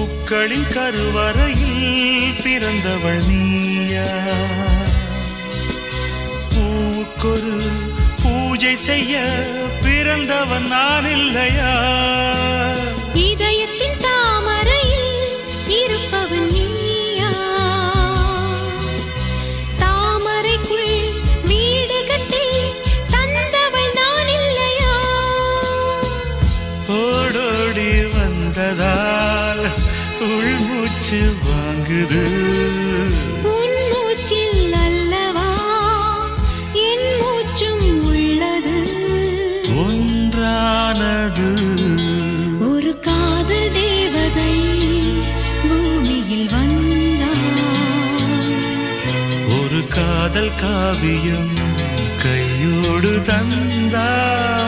பூக்களின் கருவறையில் பிறந்தவள் நீயா? பூவுக்கொரு பூஜை செய்ய பிறந்தவன் நான் இல்லையா? இதயத்தின் தாமரையில் இருப்பவன் நீயா? தாமரைக்குள் வீடு கட்டி தந்தவள் நான் இல்லையா? ஓடோடி வந்ததால் உள்மூச்சு வாங்குது. உன் மூச்சில் அல்லவா என் மூச்சும் உள்ளது. ஒன்றானது ஒரு காதல் தேவதை பூமியில் வந்தாள். ஒரு காதல் காவியம் கையோடு தந்தாள்.